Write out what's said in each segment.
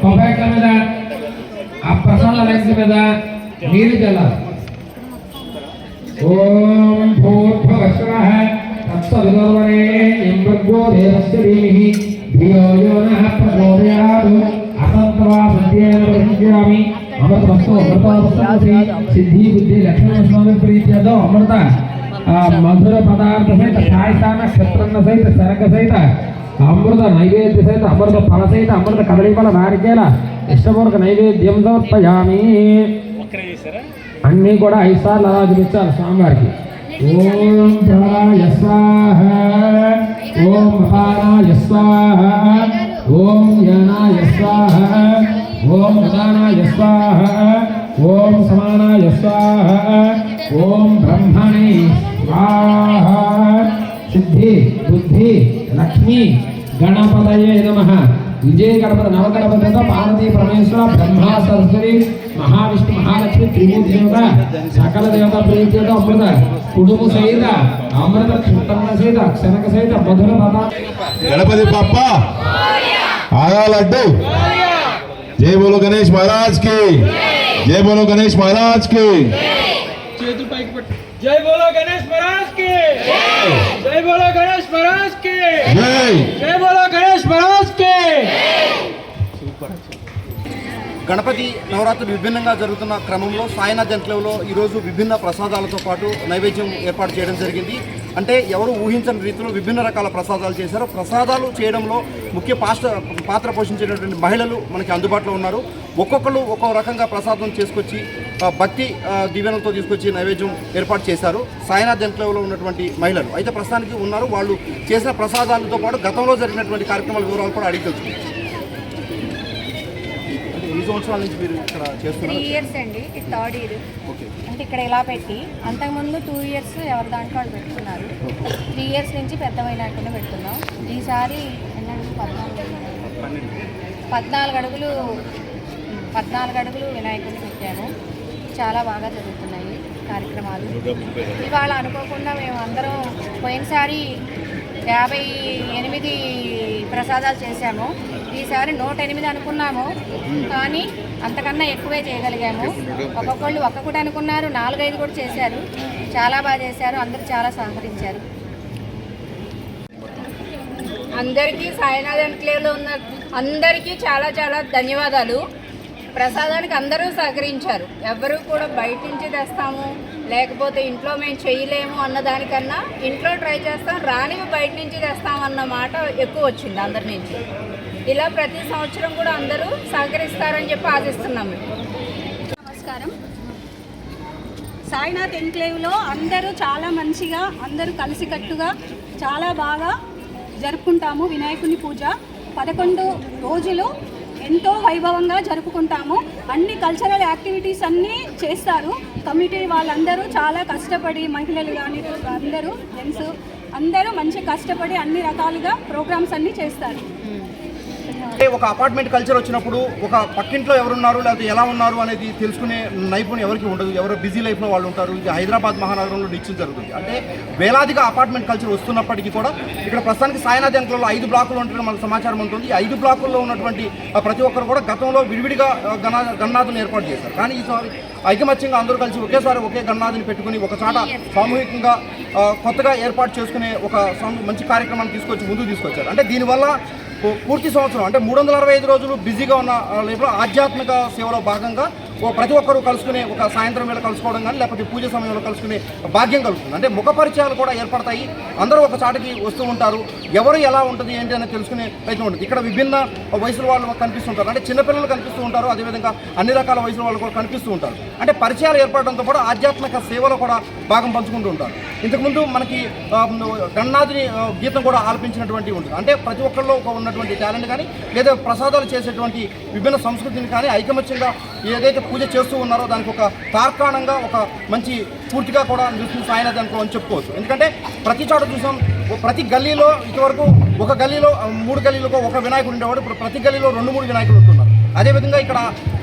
కొబ్బరికాయ మీద ఆ ప్రసాద రైతు మీద నీరు జల్లాలి. ఓం భూర్భువస్వః తత్సవితుర్వరేణ్యం భర్గో దేవస్య ధీమహి ధియో యో నః ప్రచోదయాత్ అతంత్వా సత్యేన ప్రతిజ్ఞామి. అమృతమస్తు అమృతమస్తు సిద్ధి బుద్ధి లక్ష్మణ స్వామి ప్రీత్యర్థం అమృత మధుర పదార్థ సహిత సాయసాన క్షత్రన్న సహిత శరక సహిత అమృత నైవేద్య సహిత అమృత ఫల సహిత అమృత కదళిఫల నారికేల ఇష్టపూర్వక నైవేద్యం సమర్పయామి. అన్నీ కూడా 5 సార్లు అలా చూపించాలి స్వామివారికి. ఓం ప్రాణాయ స్వాహ, ఓం మహానాయ స్వాహ, ఓం యానాయ స్వాహ, ఓం ఉదానాయ స్వాహ, ఓం సమానాయ స్వాహ, ఓం బ్రహ్మణే స్వాహ. సిద్ధి బుద్ధి లక్ష్మి గణపతయే నమః. విజయ గణపతి నవగణపతితో పార్వతీ పరమేశ్వర బ్రహ్మ సరస్వతి మహావిష్ణు మహాలక్ష్మి త్రిమూర్తి దేవత సకల దేవత ప్రీతితో అమృత కుడుము సహిత అమృత క్షుత్తన్న సహిత క్షణక సహిత మధుర పదార్థ గణపతి బప్ప आया लड्डू। जय बोलो गणेश महाराज की, जय बोलो गणेश महाराज की, जय बोलो गणेश महाराज की, जय बोलो गणेश महाराज की, जय बोलो गणेश महाराज की। గణపతి నవరాత్రులు విభిన్నంగా జరుగుతున్న క్రమంలో సాయినాథ్ ఎన్క్లేవ్లో ఈరోజు విభిన్న ప్రసాదాలతో పాటు నైవేద్యం ఏర్పాటు చేయడం జరిగింది. అంటే ఎవరు ఊహించని రీతిలో విభిన్న రకాల ప్రసాదాలు చేశారు. ప్రసాదాలు చేయడంలో ముఖ్య పాత్ర పోషించేటటువంటి మహిళలు మనకి అందుబాటులో ఉన్నారు. ఒక్కొక్కరు ఒక్కో రకంగా ప్రసాదం చేసుకొచ్చి భక్తి దివ్యనంతో తీసుకొచ్చి నైవేద్యం ఏర్పాటు చేశారు సాయినాథ్ ఎన్క్లేవ్లో ఉన్నటువంటి మహిళలు. అయితే ప్రస్తుతానికి ఉన్నారు. వాళ్ళు చేసిన ప్రసాదాలతో పాటు గతంలో జరిగినటువంటి కార్యక్రమాల వివరాలు కూడా అడిగి తెలుసుకుంటారు. ఎన్ని సంవత్సరాల నుంచి మీరు ఇక్కడ చేస్తున్నారు? 3 years అండి. ఇది 3rd year. అంటే ఇక్కడ ఇలా పెట్టి అంతకుముందు 2 years ఎవరి దాంట్లో వాళ్ళు పెట్టుకున్నారు. 3 years నుంచి పెద్ద వినాయకుడిని పెడుతున్నాం. ఈసారి 14 అడుగులు వినాయకుడిని పెట్టాము. చాలా బాగా జరుగుతున్నాయి కార్యక్రమాలు. ఇవాళ అనుకోకుండా మేము అందరం పోయినసారి 58 ప్రసాదాలు చేశాము. ఈసారి 108 అనుకున్నాము, కానీ అంతకన్నా ఎక్కువే చేయగలిగాము. ఒక్కొక్కళ్ళు ఒక్కొక్కటి అనుకున్నారు, 4-5 కూడా చేశారు. చాలా బాగా చేశారు. అందరూ చాలా సహకరించారు. అందరికీ సాయినాథ్ ఎన్క్లేవ్లో ఉన్న అందరికీ చాలా చాలా ధన్యవాదాలు. ప్రసాదానికి అందరూ సహకరించారు. ఎవరు కూడా బయట నుంచి తెస్తాము లేకపోతే ఇంట్లో మేము చేయలేము అన్నదానికన్నా ఇంట్లో ట్రై చేస్తాం, రానివి బయట నుంచి తెస్తామన్న మాట ఎక్కువ వచ్చింది అందరి నుంచి. ఇలా ప్రతి సంవత్సరం కూడా అందరూ సహకరిస్తారని చెప్పి ఆశిస్తున్నాము. నమస్కారం. సాయినాథ్ ఎన్క్లేవ్లో అందరూ చాలా మంచిగా అందరూ కలిసికట్టుగా చాలా బాగా జరుపుకుంటాము. వినాయకుని పూజ 11 రోజులు ఎంతో వైభవంగా జరుపుకుంటాము. అన్ని కల్చరల్ యాక్టివిటీస్ అన్నీ చేస్తారు. కమిటీ వాళ్ళందరూ చాలా కష్టపడి, మహిళలు కానీ అందరూ జెంట్స్ అందరూ మంచి కష్టపడి అన్ని రకాలుగా ప్రోగ్రామ్స్ అన్నీ చేస్తారు. ఒక అపార్ట్మెంట్ కల్చర్ వచ్చినప్పుడు ఒక పక్కింట్లో ఎవరున్నారు లేకపోతే ఎలా ఉన్నారు అనేది తెలుసుకునే నైపుణ్యం ఎవరికి ఉండదు. ఎవరో బిజీ లైఫ్లో వాళ్ళు ఉంటారు. ఇది హైదరాబాద్ మహానగరంలో నిత్యం జరుగుతుంది. అంటే వేలాదిగా అపార్ట్మెంట్ కల్చర్ వస్తున్నప్పటికీ కూడా ఇక్కడ ప్రస్తుతానికి సాయినాథ్ ఎన్క్లేవ్లో 5 బ్లాకులు ఉంటున్న మనకు సమాచారం ఉంటుంది. ఈ 5 బ్లాకుల్లో ఉన్నటువంటి ప్రతి ఒక్కరు కూడా గతంలో విడివిడిగా గణనాథులను ఏర్పాటు చేశారు. కానీ ఈసారి ఐకమత్యంగా అందరూ కలిసి ఒకేసారి ఒకే గణనాథుని పెట్టుకుని ఒక చాట సామూహికంగా కొత్తగా ఏర్పాటు చేసుకునే ఒక మంచి కార్యక్రమాన్ని తీసుకొచ్చి ముందుకు తీసుకొచ్చారు. అంటే దీనివల్ల పూర్తి సంవత్సరం అంటే 365 రోజులు బిజీగా ఉన్న లైఫ్లో ఆధ్యాత్మిక సేవలో భాగంగా ప్రతి ఒక్కరూ కలుసుకునే ఒక సాయంత్రం వేళ కలుసుకోవడం కానీ లేకపోతే పూజ సమయంలో కలుసుకునే భాగ్యం కలుగుతుంది. అంటే ముఖ పరిచయాలు కూడా ఏర్పడతాయి. అందరూ ఒక చాటికి వస్తూ ఉంటారు. ఎవరు ఎలా ఉంటుంది ఏంటి అనేది తెలుసుకునే ప్రయత్నం ఉంటుంది. ఇక్కడ విభిన్న వయసుల వాళ్ళు కనిపిస్తుంటారు. అంటే చిన్నపిల్లలు కనిపిస్తూ ఉంటారు. అదేవిధంగా అన్ని రకాల వయసుల వాళ్ళు కూడా కనిపిస్తూ ఉంటారు. అంటే పరిచయాలు ఏర్పడడంతో కూడా ఆధ్యాత్మిక సేవలో కూడా భాగం పంచుకుంటూ ఉంటారు. ఇంతకుముందు మనకి గణనాథుని గీతం కూడా ఆలపించినటువంటి ఉంటుంది. అంటే ప్రతి ఒక్కరిలో ఉన్నటువంటి టాలెంట్ కానీ లేదా ప్రసాదాలు చేసేటువంటి విభిన్న సంస్కృతిని కానీ ఐకమత్యంగా ఏదైతే పూజ చేస్తూ ఉన్నారో దానికి ఒక తార్కాణంగా ఒక మంచి పూర్తిగా కూడా నిలుస్తుంది సాయినాథ్ ఎన్క్లేవ్ అని చెప్పుకోవచ్చు. ఎందుకంటే ప్రతి చోట చూసాం, ప్రతి గల్లీలో ఇంతవరకు ఒక గల్లీలో 3 గల్లీలకు ఒక వినాయకుడు ఉండేవాడు. ఇప్పుడు ప్రతి గల్లీలో 2-3 వినాయకులు ఉంటున్నారు. అదేవిధంగా ఇక్కడ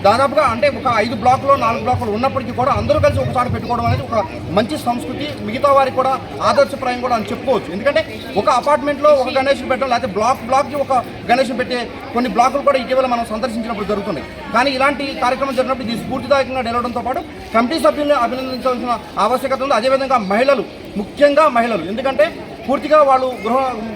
దాదాపుగా అంటే ఒక 5 బ్లాకులు 4 బ్లాకులు ఉన్నప్పటికీ కూడా అందరూ కలిసి ఒకసారి పెట్టుకోవడం అనేది ఒక మంచి సంస్కృతి, మిగతా వారికి కూడా ఆదర్శప్రాయం కూడా అని చెప్పుకోవచ్చు. ఎందుకంటే ఒక అపార్ట్మెంట్లో ఒక గణేష్ని పెట్టడం, లేకపోతే బ్లాక్కి ఒక గణేష్ని పెట్టే కొన్ని బ్లాకులు కూడా ఇటీవల మనం సందర్శించినప్పుడు జరుగుతున్నాయి. కానీ ఇలాంటి కార్యక్రమం జరిగినప్పుడు ఇది స్ఫూర్తిదాయకంగా నిలవడంతో పాటు కమిటీ సభ్యులను అభినందించాల్సిన ఆవశ్యకత ఉంది. అదేవిధంగా మహిళలు, ముఖ్యంగా మహిళలు, ఎందుకంటే పూర్తిగా వాళ్ళు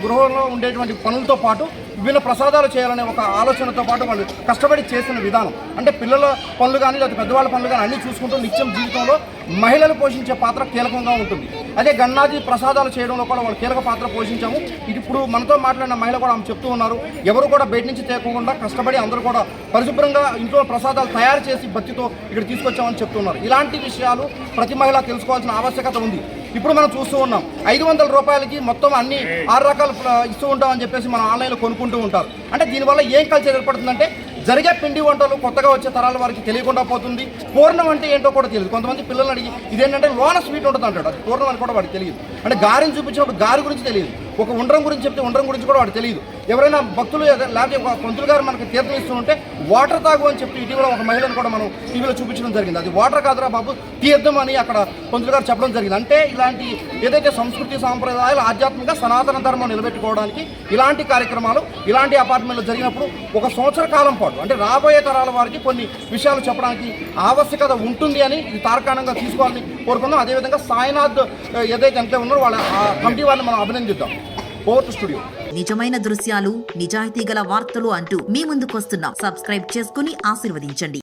గృహంలో ఉండేటువంటి పనులతో పాటు విభిన్న ప్రసాదాలు చేయాలనే ఒక ఆలోచనతో పాటు వాళ్ళు కష్టపడి చేసిన విధానం, అంటే పిల్లల పనులు కానీ లేదా పెద్దవాళ్ళ పనులు కానీ అన్నీ చూసుకుంటూ నిత్యం జీవితంలో మహిళలు పోషించే పాత్ర కీలకంగా ఉంటుంది. అదే గణాది ప్రసాదాలు చేయడంలో కూడా వాళ్ళు కీలక పాత్ర పోషించాము. ఇప్పుడు మనతో మాట్లాడిన మహిళ కూడా ఆమె చెప్తూ ఉన్నారు, ఎవరు కూడా బయట నుంచి తేకుండా కష్టపడి అందరూ కూడా పరిశుభ్రంగా ఇంట్లో ప్రసాదాలు తయారు చేసి భక్తితో ఇక్కడ తీసుకొచ్చామని చెప్తున్నారు. ఇలాంటి విషయాలు ప్రతి మహిళ తెలుసుకోవాల్సిన ఆవశ్యకత ఉంది. ఇప్పుడు మనం చూస్తూ ఉన్నాం 500 రూపాయలకి మొత్తం అన్ని 6 రకాలు ఇస్తూ ఉంటామని చెప్పేసి మనం ఆన్లైన్లో కొనుక్కుంటూ ఉంటారు. అంటే దీనివల్ల ఏం కల్చర్ ఏర్పడుతుందంటే జరిగే పిండి వంటలు కొత్తగా వచ్చే తరాల వారికి తెలియకుండా పోతుంది. పూర్ణం అంటే ఏంటో కూడా తెలియదు. కొంతమంది పిల్లలు అడిగి ఇదేంటంటే లోన స్వీట్ ఉంటుంది అంటాడు, అది పూర్ణం అని కూడా వాడికి తెలియదు. అంటే గారిని చూపించినప్పుడు గారి గురించి తెలియదు, ఒక ఉండ్రం గురించి చెప్తే ఉండ్రం గురించి కూడా వాడికి తెలియదు. ఎవరైనా భక్తులు లేకపోతే ఒక పంతులు గారు మనకు తీర్థం ఇస్తూ ఉంటే వాటర్ తాగు అని చెప్పి ఇటీవల ఒక మహిళను కూడా మనం టీవీలో చూపించడం జరిగింది. అది వాటర్ కాదురా బాబు, తీర్థం అని అక్కడ పంతులు గారు చెప్పడం జరిగింది. అంటే ఇలాంటి ఏదైతే సంస్కృతి సాంప్రదాయాలు ఆధ్యాత్మిక సనాతన ధర్మం నిలబెట్టుకోవడానికి ఇలాంటి కార్యక్రమాలు, ఇలాంటి అపార్ట్మెంట్లో జరిగినప్పుడు ఒక సంవత్సర కాలం పాటు అంటే రాబోయే తరాల వారికి కొన్ని విషయాలు చెప్పడానికి ఆవశ్యకత ఉంటుంది అని ఇది తార్కాణంగా తీసుకోవాలని కోరుకుందాం. అదేవిధంగా సాయినాథ్ ఏదైతే అంటే ఉన్నారో వాళ్ళ కమిటీ వారిని మనం అభినందిద్దాం. పోర్ట్ స్టూడియో నిజమైన దృశ్యాలు, నిజాయితీ గల వార్తలు అంటూ మీ ముందుకొస్తున్నాం. సబ్స్క్రైబ్ చేసుకుని ఆశీర్వదించండి.